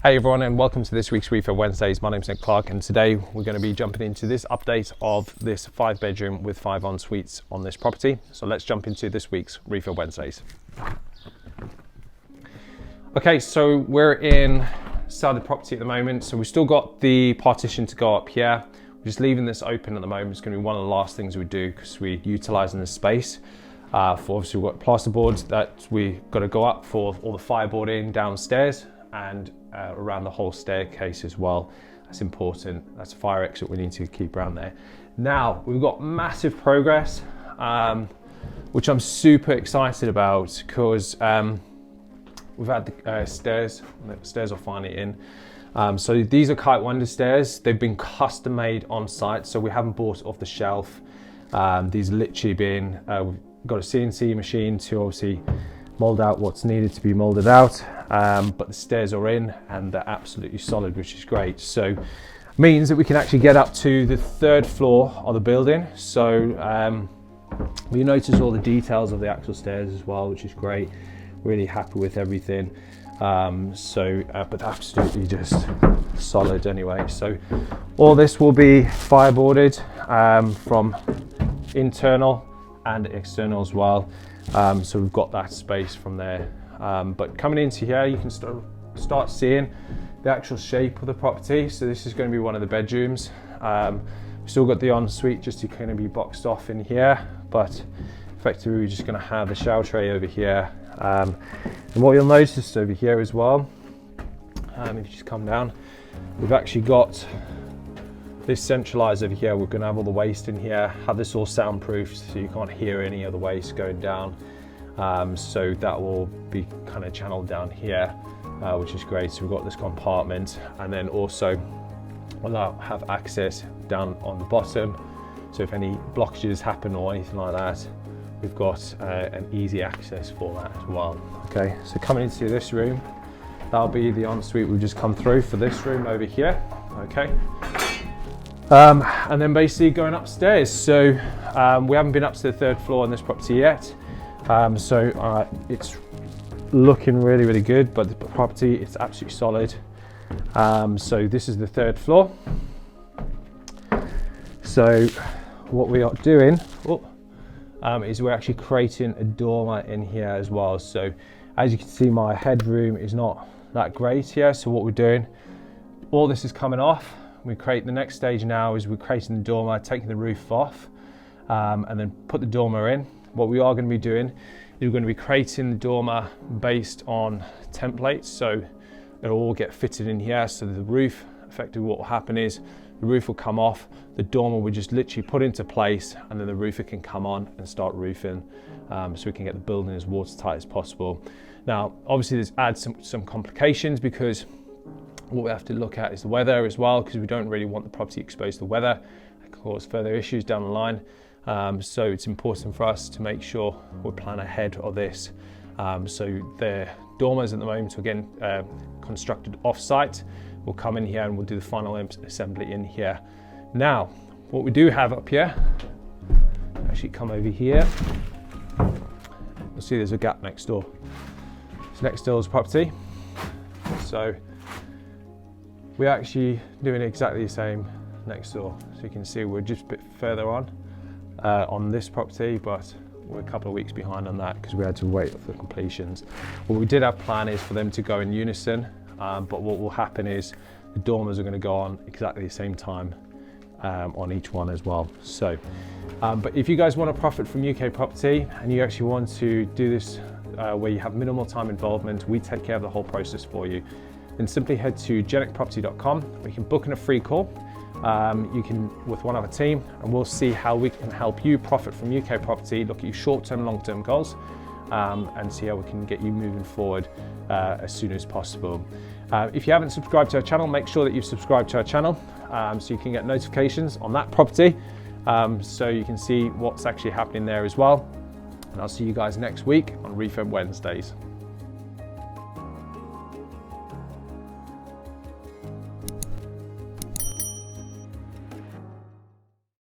Hey everyone, and welcome to this week's Refurb Wednesdays. My name's Nic Clark, and today we're going to be jumping into this update of this 5-bedroom with 5 en suites on this property. So let's jump into this week's Refurb Wednesdays. Okay, so we're inside the property at the moment. So we've still got the partition to go up here. We're just leaving this open at the moment. It's going to be one of the last things we do because we're utilising this space. For obviously we've got plasterboards that we got to go up for all the fireboarding downstairs and around the whole staircase as well. That's important. That's a fire exit we need to keep around there. Now we've got massive progress, which I'm super excited about because we've had the stairs. The stairs are finally in. So these are Kite Wonder stairs. They've been custom made on site, so we haven't bought off the shelf. These are literally been we've got a CNC machine to obviously mold out what's needed to be molded out, but the stairs are in and they're absolutely solid, which is great. So means that we can actually get up to the 3rd floor of the building. So you notice all the details of the actual stairs as well, which is great. Really happy with everything. But absolutely just solid anyway. So all this will be fireboarded from internal and external as well. So we've got that space from there. But coming into here, you can start seeing the actual shape of the property. So this is going to be one of the bedrooms. We've still got the ensuite just to kind of be boxed off in here, but effectively we're just going to have the shower tray over here. And what you'll notice over here as well, if you just come down, we've actually got this centralized over here. We're going to have all the waste in here, have this all soundproofed so you can't hear any of the waste going down. So that will be kind of channeled down here, which is great. So we've got this compartment, and then also we'll have access down on the bottom. So if any blockages happen or anything like that, we've got an easy access for that as well. Okay, so coming into this room, that'll be the ensuite we've just come through for this room over here. Okay. And then basically going upstairs. So we haven't been up to the 3rd floor on this property yet. It's looking really, really good, but the property, it's absolutely solid. So this is the 3rd floor. So what we are doing is we're actually creating a dormer in here as well. So as you can see, my headroom is not that great here. So what we're doing, all this is coming off. We create the next stage now is we're creating the dormer, taking the roof off, and then put the dormer in. What we are going to be doing is we're going to be creating the dormer based on templates, so it'll all get fitted in here. So the roof, effectively what will happen is the roof will come off, the dormer will just literally put into place, and then the roofer can come on and start roofing, so we can get the building as watertight as possible. Now obviously this adds some complications because what we have to look at is the weather as well, because we don't really want the property exposed to weather. It can cause further issues down the line. So it's important for us to make sure we plan ahead of this. So the dormers at the moment are again constructed off-site. We'll come in here and we'll do the final assembly in here. Now, what we do have up here, actually come over here. You'll see there's a gap next door. So next door is property. So we're actually doing exactly the same next door. So you can see we're just a bit further on this property, but we're a couple of weeks behind on that because we had to wait for completions. What we did have planned is for them to go in unison, but what will happen is the dormers are going to go on exactly the same time on each one as well. So, but if you guys want to profit from UK property and you actually want to do this where you have minimal time involvement, we take care of the whole process for you. Then simply head to jenicproperty.com. We can book in a free call. You can with one of our team, and we'll see how we can help you profit from UK property, look at your short-term, long-term goals, and see how we can get you moving forward as soon as possible. If you haven't subscribed to our channel, make sure that you've subscribed to our channel so you can get notifications on that property, so you can see what's actually happening there as well. And I'll see you guys next week on Refurb Wednesdays.